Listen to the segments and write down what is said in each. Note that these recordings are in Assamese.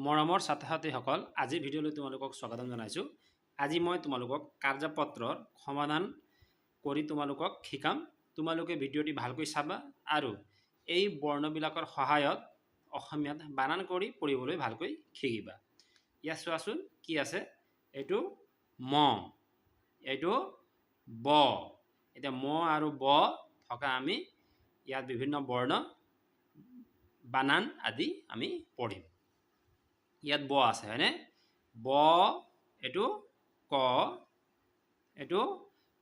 মৰমৰ ছাত্ৰ ছাত্ৰীসকল আজি ভিডিঅ'লৈ তোমালোকক স্বাগতম জনাইছোঁ। আজি মই তোমালোকক কাৰ্যপত্ৰৰ সমাধান কৰি তোমালোকক শিকাম। তোমালোকে ভিডিঅ'টি ভালকৈ চাবা আৰু এই বৰ্ণবিলাকৰ সহায়ত অসমীয়াত বানান কৰি পঢ়িবলৈ ভালকৈ শিকিবা। ইয়াত চোৱাচোন কি আছে, এইটো ম, এইটো ব। এতিয়া ম আৰু ব থকা আমি ইয়াত বিভিন্ন বৰ্ণ বানান আদি আমি পঢ়িম। ইয়াত ব আছে হয়নে? ব, এইটো ক, এইটো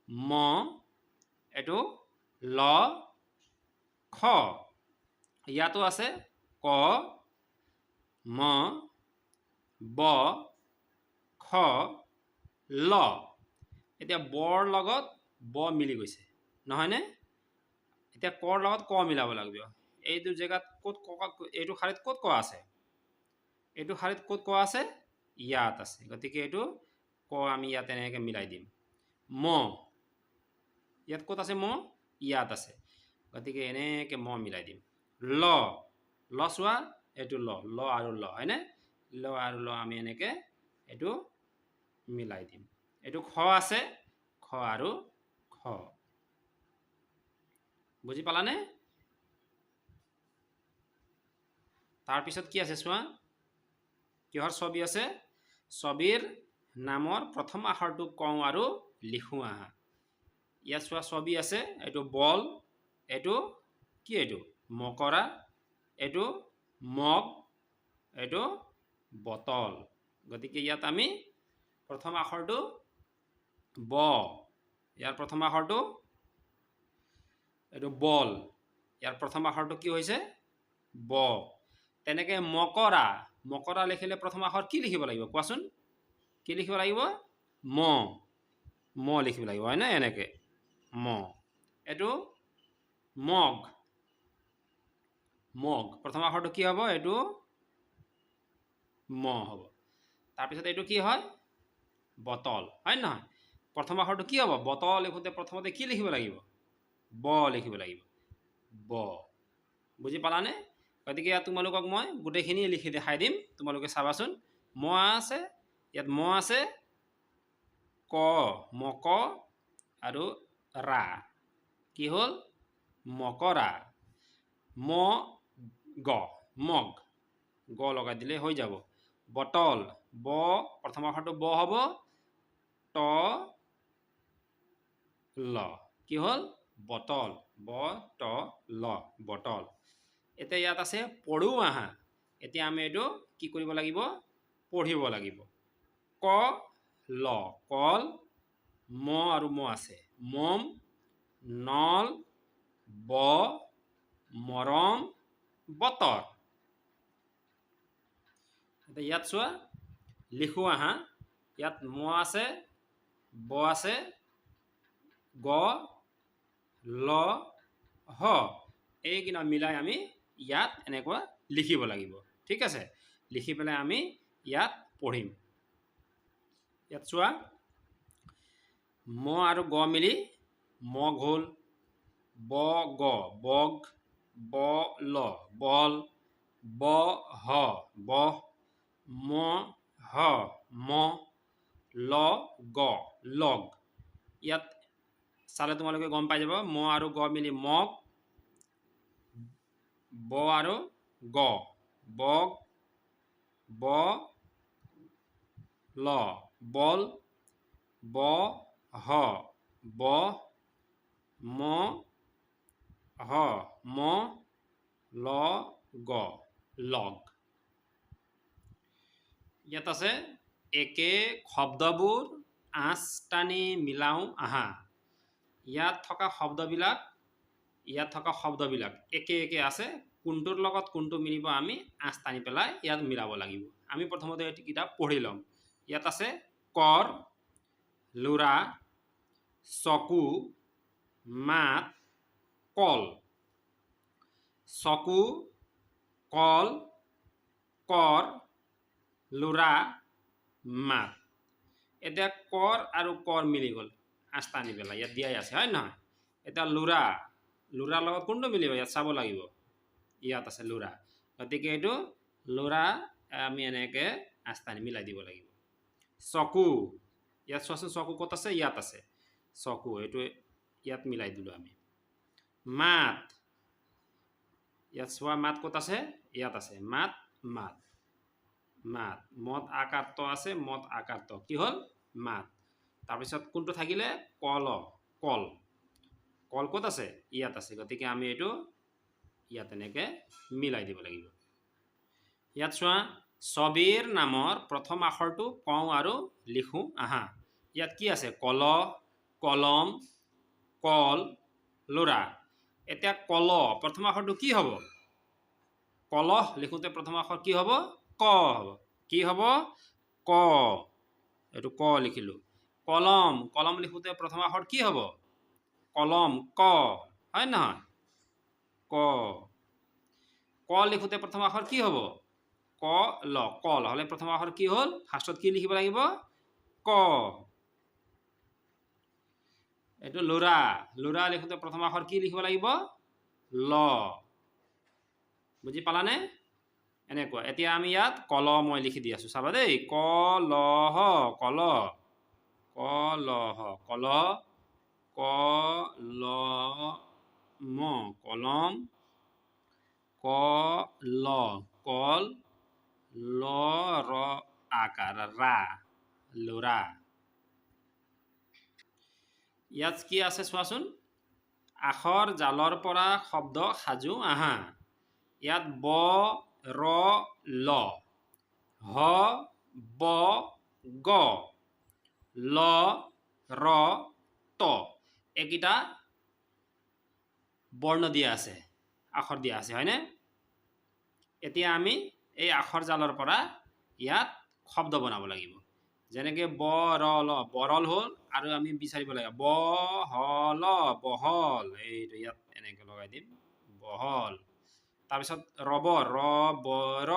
ম, এইটো ল, খ। ইয়াতো আছে ক, ম, ব, খ, ল। এতিয়া বৰ লগত ব মিলি গৈছে নহয়নে? এতিয়া কৰ লগত ক মিলাব লাগিব। এইটো জেগাত ক'ত এইটো শাৰীত ক'ত ক আছে? এইটো শাৰীত ক'ত ক আছে? ইয়াত আছে। গতিকে এইটো ক আমি ইয়াত এনেকৈ মিলাই দিম। ম, ইয়াত ক'ত আছে? ম ইয়াত আছে। গতিকে এনেকৈ ম মিলাই দিম। ল, ল চোৱা, এইটো ল, ল আৰু ল হয়নে? ল আৰু ল আমি এনেকৈ এইটো মিলাই দিম। এইটো খ আছে, খ আৰু খ। বুজি পালানে? তাৰপিছত কি আছে চোৱা, কিহৰ ছবি আছে? ছবিৰ নামৰ প্ৰথম আখৰটো কওঁ আৰু লিখোঁ আহা। ইয়াত চোৱা ছবি আছে, এইটো বল, এইটো কি? এইটো মকৰা, এইটো মগ, এইটো বটল। গতিকে ইয়াত আমি প্ৰথম আখৰটো ব, ইয়াৰ প্ৰথম আখৰটো এইটো বল, ইয়াৰ প্ৰথম আখৰটো কি হৈছে? ব। তেনেকে মকৰা, মকৰা লিখিলে প্ৰথম আখৰ কি লিখিব লাগিব কোৱাচোন? কি লিখিব লাগিব? ম, ম লিখিব লাগিব হয় না? এনেকে ম। এইটো মগ, মগ প্ৰথম আখৰটো কি হ'ব? এইটো ম হ'ব। তাৰপিছত এইটো কি হয়? বটল হয় নহয়? প্ৰথম আখৰটো কি হ'ব? বটল লিখোঁতে প্ৰথমতে কি লিখিব লাগিব? ব লিখিব লাগিব, ব। বুজি পালানে? গতিকে ইয়াত তোমালোকক মই গোটেইখিনি লিখি দেখাই দিম, তোমালোকে চাবাচোন। ম আছে, ইয়াত ম আছে, ক, মক আৰু ৰা। কি হ'ল? মকৰা। ম, গ, মগ, গ লগাই দিলে হৈ যাব। বটল, ব প্ৰথম আখৰটো ব হ'ব, ত, ল। কি হ'ল? বটল, ব, ত, ল, বটল। এতিয়া ইয়াত আছে পঢ়ো আহা। এতিয়া আমি এইটো কি কৰিব লাগিব? পঢ়িব লাগিব। ক, ল, কল, ম আৰু ম আছে, মম, নল, ব, মৰম, বতৰ। এতিয়া ইয়াত চোৱা, লিখো আহা। ইয়াত ম আছে, ব আছে, গ, ল, হ। এইকেইটা মিলাই আমি ইয়াত এনেকুৱা লিখিব লাগিব। ঠিক আছে? লিখি পেলাই আমি ইয়াত পঢ়িম। ইয়াত চোৱা, ম আৰু গ মিলি মগ হ'ল, ব, গ, বগ, ব, ল, বল, ব, হ, বহ, ম, হ, মহ, ল, গ, লগ। ইয়াত চালে তোমালোকে গম পাই যাব, ম আৰু গ মিলি মগ, ব আৰু গ, বগ, ব, ল, বল, ব, হ, বহ, ম, হ, ম, ল, গ, লগ। ইয়াত আছে একে শব্দবোৰ আঁচ টানি মিলাওঁ আহা। ইয়াত থকা শব্দবিলাক একে একে আছে, কোনটোৰ লগত কোনটো মিলিব আমি আঁচ টানি পেলাই ইয়াত মিলাব লাগিব। আমি প্ৰথমতে এইটো কিতাপ পঢ়ি ল'ম। ইয়াত আছে কৰ, লুৰা, চকু, মাত, কল। চকু, কল, কৰ, লুৰা, মাত। এতিয়া কৰ আৰু কৰ মিলি গ'ল আঁচ টানি পেলাই, ইয়াত দিয়াই আছে হয় নহয়? এতিয়া লুৰা, লুৰাৰ লগত কোনটো মিলিব? ইয়াত চাব লাগিব, ইয়াত আছে লুৰা। গতিকে এইটো লুৰা আমি এনেকৈ আস্তানি মিলাই দিব লাগিব চকু ইয়াত চোৱাচোন চকু ক'ত আছে ইয়াত আছে চকু এইটো ইয়াত মিলাই দিলোঁ আমি মাত ইয়াত চোৱা মাত ক'ত আছে ইয়াত আছে মাত মাত মাত মত আকাৰ ত আছে মত আকাৰ ত কি হ'ল মাত তাৰপিছত কোনটো থাকিলে কল কল কল ক'ত আছে ইয়াত আছে গতিকে আমি এইটো ইয়াত এনেকৈ মিলাই দিব লাগিব ইয়াত চোৱা ছবিৰ নামৰ প্ৰথম আখৰটো কওঁ আৰু লিখোঁ আহা ইয়াত কি আছে কল কলম কল ল'ৰা এতিয়া কল প্ৰথম আখৰটো কি হ'ব কলহ লিখোঁতে প্ৰথম আখৰ কি হ'ব ক হ'ব কি হ'ব ক এইটো ক লিখিলোঁ কলম কলম লিখোঁতে প্ৰথম আখৰ কি হ'ব কলম ক হয় নহয় ক ক লিখোঁতে প্ৰথম আখৰ কি হ'ব ক ল কল হ'লে প্ৰথম আখৰ কি হ'ল ফাৰ্ষ্টত কি লিখিব লাগিব ক এইটো ল'ৰা ল'ৰা লিখোঁতে প্ৰথম আখৰ কি লিখিব লাগিব ল বুজি পালানে এনেকুৱা এতিয়া আমি ইয়াত কল মই লিখি দি আছোঁ চাবা দেই ক ল হ কল ক ল হ কল ক ল ম কলম ক ল কল ল ৰ আকাৰ ৰা ল'ৰা ইয়াত কি আছে চোৱাচোন আখৰ জালৰ পৰা শব্দ সাজু আহা ইয়াত ব ৰ ল হ ব গ ল ৰ ত এইকেইটা বৰ্ণ দিয়া আছে আখৰ দিয়া আছে হয়নে এতিয়া আমি এই আখৰ জালৰ পৰা ইয়াত শব্দ বনাব লাগিব যেনেকৈ ব ৰ ল বৰল হ'ল আৰু আমি বিচাৰিব লাগিব ব হল বহল এইটো ইয়াত এনেকৈ লগাই দিম বহল তাৰপিছত ৰবৰ ৰ বৰ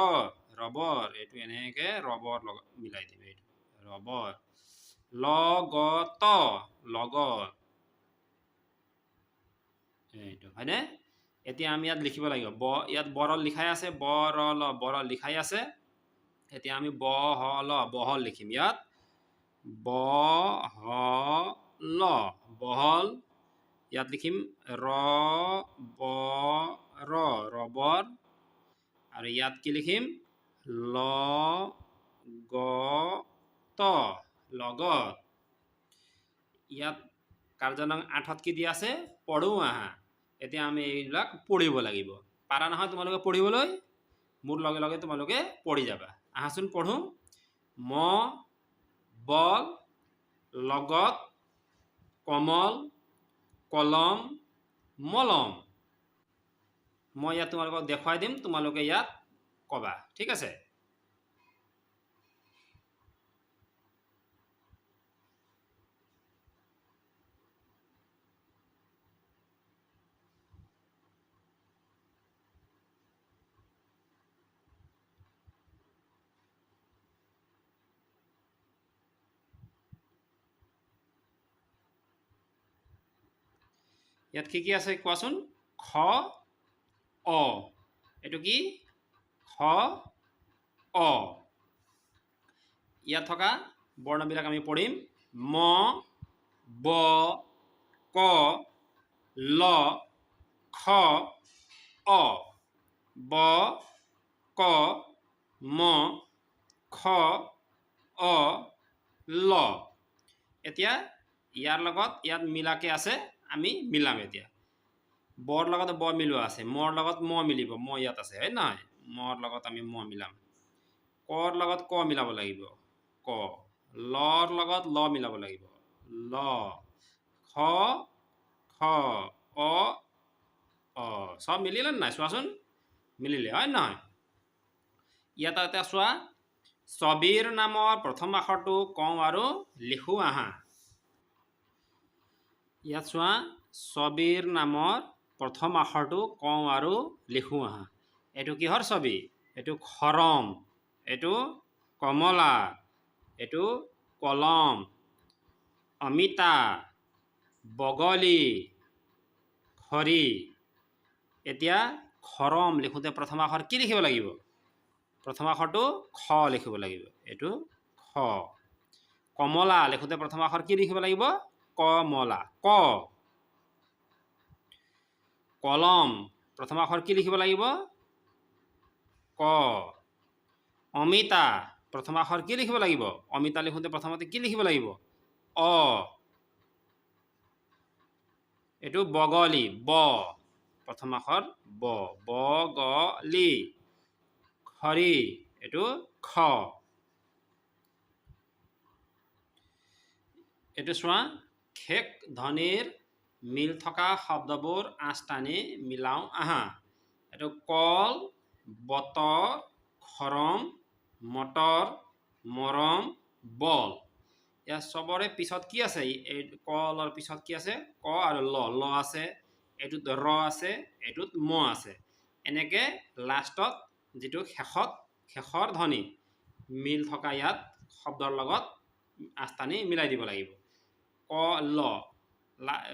ৰবৰ এইটো এনেকৈ ৰবৰ লগত মিলাই দিম এইটো ৰবৰ লগত লগত এইটো হয়নে এতিয়া আমি ইয়াত লিখিব লাগিব ইয়াত বৰল লিখাই আছে বৰল বৰল লিখাই আছে এতিয়া আমি বহল বহল লিখিম ইয়াত বহল বহল ইয়াত লিখিম ৰ ব ৰ ৰবৰ আৰু ইয়াত কি লিখিম ল গ ত লগত ইয়াত কাৰ্য নং 8ত কি দিয়া আছে পঢ়ো আহা এতিয়া আমি এইবিলাক পঢ়িব লাগিব পাৰা নহয় তোমালোকে পঢ়িবলৈ মোৰ লগে লগে তোমালোকে পঢ়ি যাবা আহাচোন পঢ়ো ম বল লগত কমল কলম মলম মই ইয়াত তোমালোকক দেখুৱাই দিম তোমালোকে ইয়াত কবা ঠিক আছে ইয়াত কি আছে কোৱাচোন খ অ এইটো কি খ অ ইয়াত থকা বৰ্ণবিলাক আমি পঢ়িম ম ব ক ল খ অ ব ক ম খ অ ল এতিয়া ইয়াৰ লগত ইয়াত মিলাকে আছে আমি মিলাম এতিয়া বৰ লগত ব মিলোৱা আছে মৰ লগত ম মিলিব ম ইয়াত আছে হয় নহয় মৰ লগত আমি ম মিলাম কৰ লগত ক মিলাব লাগিব ক লৰ লগত ল মিলাব লাগিব ল খ খ অ অ সব মিলিলে নাই চোৱাচোন মিলিলে হয় নহয় ইয়াত এটা চোৱা ছবিৰ নামৰ প্ৰথম আখৰটো কওঁ আৰু লিখোঁ আহা ইয়াত চোৱা ছবিৰ নামৰ প্ৰথম আখৰটো কওঁ আৰু লিখোঁ আহা এইটো কিহৰ ছবি এইটো খৰম এইটো কমলা এইটো কলম অমিতা বগলী খৰি এতিয়া খৰম লিখোঁতে প্ৰথম আখৰ কি লিখিব লাগিব প্ৰথম আখৰটো খ লিখিব লাগিব এইটো খ কমলা লিখোতে প্ৰথম আখৰ কি লিখিব লাগিব কমলা ক কলম প্ৰথম আখৰ কি লিখিব লাগিব ক অমিতা প্ৰথম আখৰ কি লিখিব লাগিব অমিতা লিখোতে প্ৰথমতে কি লিখিব লাগিব অ এইটো বগলী ব প্ৰথম আখৰ ব বগলী খৰি এইটো খ এইটো চোৱা খেক ধ্বনিৰ মিল থকা শব্দবোৰ আঁচটানি মিলাও আহা এইটো কল বতৰ খৰম মটৰ মৰম বল ইয়াৰ চবৰে পিছত কি আছে এই কলৰ পিছত কি আছে ক আৰু ল আছে এইটোত ৰ আছে এইটোত ম আছে এনেকে লাষ্টত যেটো শেষৰ ধ্বনি মিল থকা ইয়াত শব্দৰ লগত আস্তানি মিলাই দিব লাগিব ক ল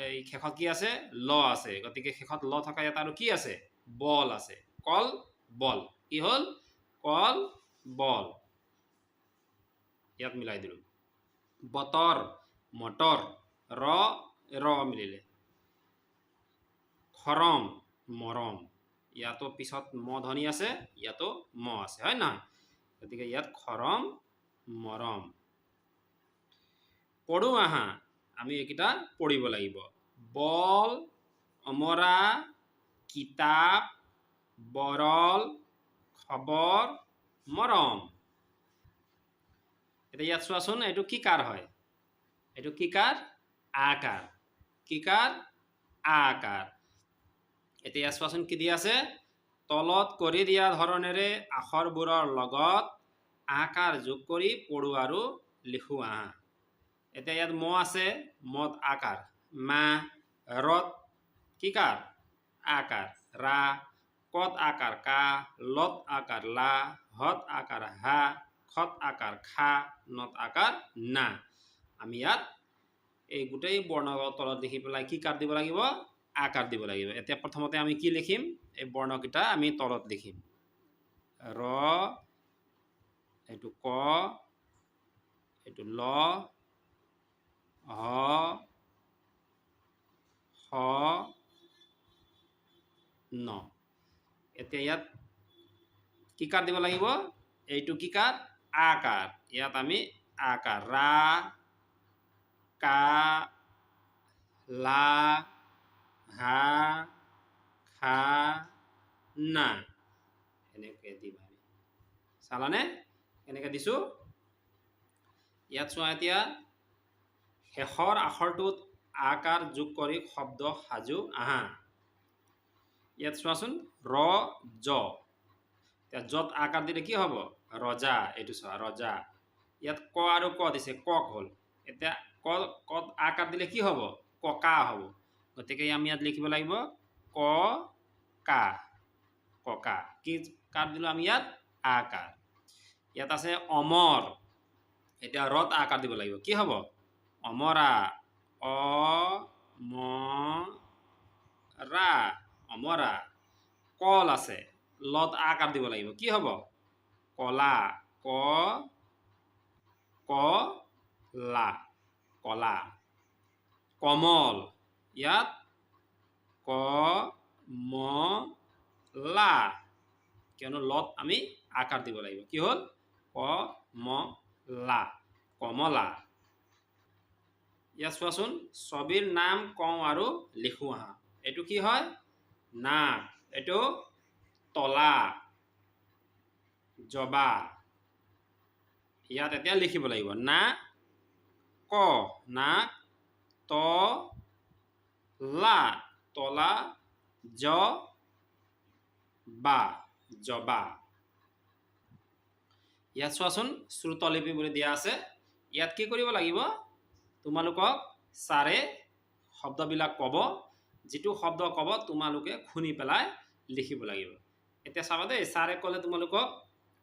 এই শেষত কি আছে ল আছে গতিকে শেষত ল থকা ইয়াত আৰু কি আছে বল আছে কল বল কি হল কল বল ইয়াত মিলাই দিলো বতৰ মটৰ ৰ মিলিলে খৰম মৰম ইয়াতো পিছত ম ধ্বনি আছে ইয়াতো ম আছে হয় না গতিকে ইয়াত খৰম মৰম পঢ়ো আহা আমি এইকেইটা পঢ়িব লাগিব বল অমৰা কিতাপ বৰল খবৰ মৰম এতিয়া ইয়াত চোৱাচোন এইটো কি কাৰ হয় এইটো কি কাৰ আকাৰ কি কাৰ আকাৰ এতিয়া চোৱাচোন কি দিয়া আছে তলত কৰি দিয়া ধৰণেৰে আখৰবোৰৰ লগত আকাৰ যোগ কৰি পঢ়ো আৰু লিখো আহা এতিয়া ইয়াত ম আছে মত আকাৰ মা ৰত কি কাৰ আকাৰ ৰা কত আকাৰ কা লত আকাৰ লা হত আকাৰ হা খত আকাৰ খা নত আকাৰ না আমি ইয়াত এই গোটেই বৰ্ণ তলত লিখি পেলাই কি কাৰ দিব লাগিব আকাৰ দিব লাগিব এতিয়া প্ৰথমতে আমি কি লিখিম এই বৰ্ণকেইটা আমি তলত লিখিম ৰ এইটো ক এইটো ল হ হ ন এতিয়া ইয়াত কি কাৰ দিব লাগিব এইটো কি কাৰ আকাৰ ইয়াত আমি আকাৰ ৰা কা লা হা খা না এনেকে দিম আমি চালানে এনেকে দিছো ইয়াত চোৱা এতিয়া শেষৰ আখৰটোত আকাৰ যোগ কৰি শব্দ সাজু আহা ইয়াত চোৱাচোন ৰ জ যত আকাৰ দিলে কি হ'ব ৰজা এইটো চোৱা ৰজা ইয়াত ক আৰু ক দিছে কক হল এতিয়া কত আকাৰ দিলে কি হ'ব ককা হ'ব গতিকে আমি ইয়াত লিখিব লাগিব ক কা ককা কি কাৰ দিলো আমি ইয়াত আকাৰ ইয়াত আছে অমৰ এতিয়া ৰত আকাৰ দিব লাগিব কি হ'ব অমৰা অ ম ৰা অমৰা কল আছে লত আকাৰ দিব লাগিব কি হ'ব কলা ক ক লা কলা কমল ইয়াত ক ম লা কিয়নো লত আমি আকাৰ দিব লাগিব কি হল ক ম লা কমলা ইয়াত চোৱাচোন ছবিৰ নাম কওঁ আৰু লিখো আহা এইটো কি হয় নাক এইটো তলা জবা ইয়াত এতিয়া লিখিব লাগিব না ক না ত লা তলা জ বা জবা ইয়াত চোৱাচোন শ্ৰুতলিপি বুলি দিয়া আছে ইয়াত কি কৰিব লাগিব তোমালোকক ছাৰে শব্দবিলাক ক'ব যেটো শব্দ ক'ব তোমালোকে শুনি পেলাই লিখিব লাগিব এতিয়া চাবা দেই ছাৰে ক'লে তোমালোকক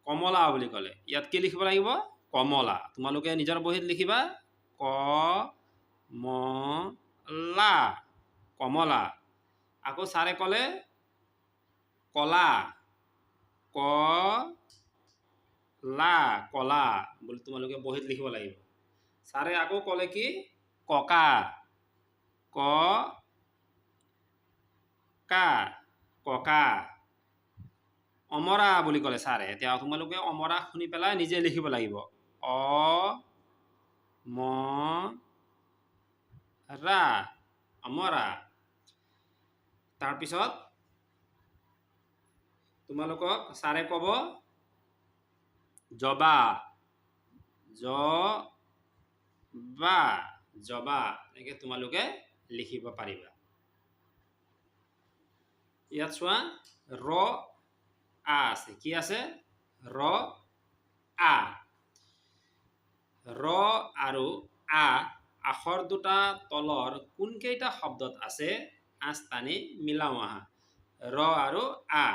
কমলা বুলি ক'লে ইয়াত কি লিখিব লাগিব কমলা তোমালোকে নিজৰ বহিত লিখিবা ক ম লা কমলা আকৌ ছাৰে ক'লে কলা ক লা কলা বুলি তোমালোকে বহীত লিখিব লাগিব। ছাৰে আকৌ ক'লে কি ককা ক কা ককা। অমৰা বুলি ক'লে ছাৰে, এতিয়া তোমালোকে অমৰা শুনি পেলাই নিজে লিখিব লাগিব। অ ম ৰা অমৰা। তাৰপিছত তোমালোকক ছাৰে ক'ব জবা জবা জবা এনেকে তোমালোকে লিখিব পাৰিবা। ইয়াত চোৱা ৰ আ আছে, কি আছে ৰ আ। ৰ আৰু আ আখৰ দুটা তলৰ কোনকেইটা শব্দত আছে আঁচ টানি মিলাও আহা। ৰ আৰু আ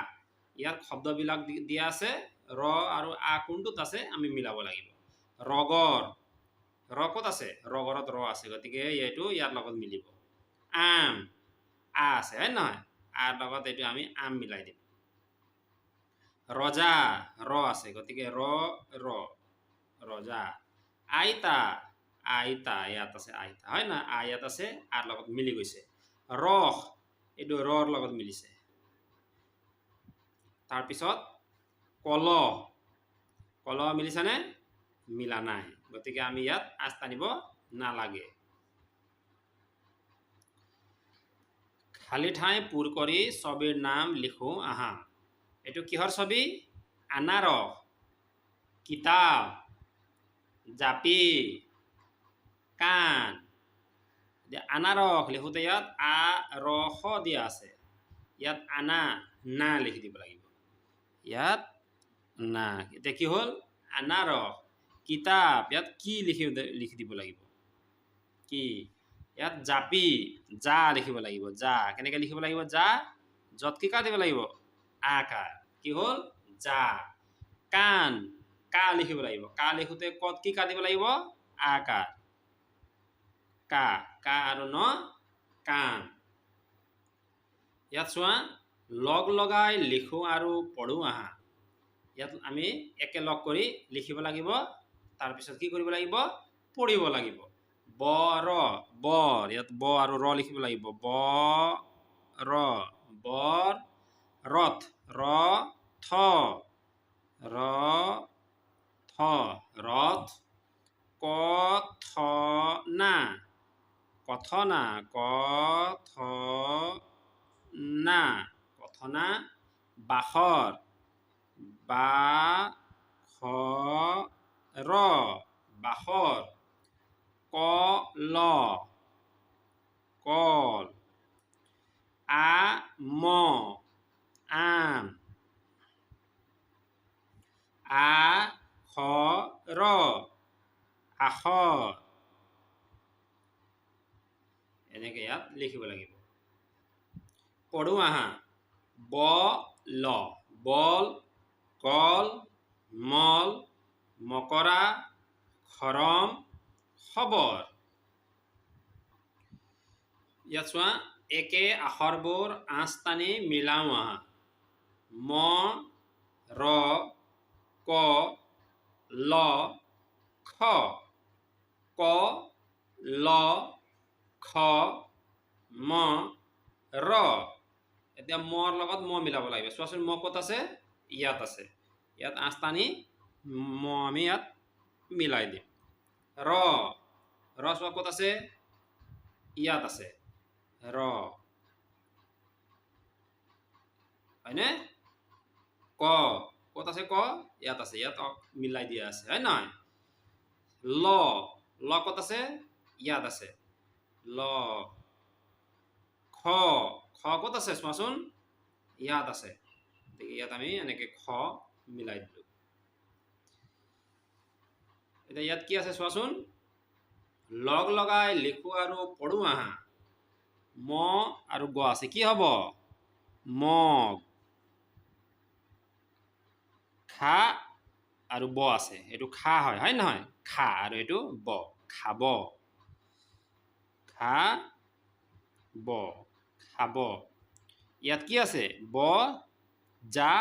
ইয়াত শব্দবিলাক দিয়া আছে, ৰ আৰু আ কোনটোত আছে আমি মিলাব লাগিব। ৰগৰ ৰ ক'ত আছে ৰগৰত ৰ আছে, গতিকে এইটো ইয়াৰ লগত মিলিব। আম আ আছে হয় নহয়, আৰ লগত এইটো আমি আম মিলাই দিম। ৰজা ৰ আছে, গতিকে ৰ ৰজা। আইতা আইতা ইয়াত আছে আইতা হয় না, আ ইয়াত আছে আৰ লগত মিলি গৈছে। ৰস এইটো ৰৰ লগত মিলিছে। তাৰপিছত কলহ কলহ মিলিছেনে মিলা নাই, গতিকে আমি ইয়াত আঁচ টানিব নালাগে। খালি ঠাই পূৰ কৰি ছবিৰ নাম লিখো আহা। এইটো কিহৰ ছবি আনাৰস কিতাপ জাপি কাণ। আনাৰস লিখোতে ইয়াত আ ৰ স দিয়া আছে, ইয়াত আনা না লিখি দিব লাগিব। ইয়াত না এতিয়া কি হ'ল আনাৰস। কিতাপ ইয়াত কি লিখি দিব লাগিব কি। ইয়াত জাপি যা লিখিব লাগিব যা। কেনেকে লিখিব লাগিব যা যত কি কাৰ দিব লাগিব আকাৰ, কি হ'ল যা। কাণ কা লিখিব লাগিব, কা লিখোতে কত কি কা দিব লাগিব আকাৰ কা কা আৰু ন কাণ। ইয়াত চোৱা লগ লগাই লিখো আৰু পঢ়ো আহা। ইয়াত আমি একেলগ কৰি লিখিব লাগিব, তাৰপিছত কি কৰিব লাগিব পঢ়িব লাগিব। বৰ বৰ ইয়াত ব আৰু ৰ লিখিব লাগিব। ব ৰ বৰ। ৰথ ৰ থ ৰ থ ৰথ। কথনা কথনা কথনা কথনা। বাখৰ বাখৰ বাখৰ। কল কল। আম আম। আখৰ আখৰ। এনেকে ইয়াত লিখিব লাগিব। পঢ়ো আহা। বল বল কল মল মকৰা খৰম খবৰ। ইয়াত চোৱা একে আখৰবোৰ আঁচ টানি মিলাও আহা। ম ৰ ক ল খ ক ল খ ম ৰ। এতিয়া মৰ লগত ম মিলাব লাগিব, চোৱাচোন ম ক'ত আছে ইয়াত আছে, ইয়াত আঁচ টানি ম আমি ইয়াত মিলাই দিম। ৰ ৰ চোৱা ক'ত আছে ইয়াত আছে ৰ হয়নে। ক ক'ত আছে ক ইয়াত আছে, ইয়াত মিলাই দিয়া আছে হয় নহয়। ল ল ক'ত আছে ইয়াত আছে ল। খ খ ক'ত আছে চোৱাচোন ইয়াত আছে, ইয়াত আমি এনেকে খ মিলাই দিলো। এতিয়া ইয়াত কি আছে চোৱাচোন লগ লগাই লিখো আৰু পঢ়ো আহা। ম আৰু গ আছে, কি হব মগ। খা আৰু ব আছে, এইটো খা হয় হয় নহয় খা, আৰু এইটো ব খাব খাব খাব। ইয়াত কি আছে ব যা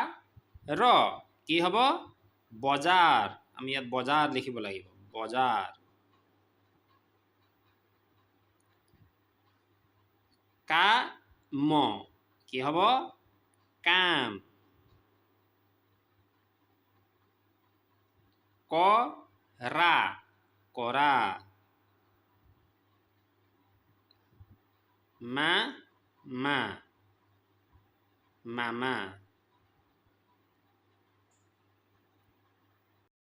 ৰ, কি হব বজাৰ আমি ইয়াত বজাৰ লিখিব লাগিব বজাৰ কাম কি হ'ব কাম কৰা কৰা মামা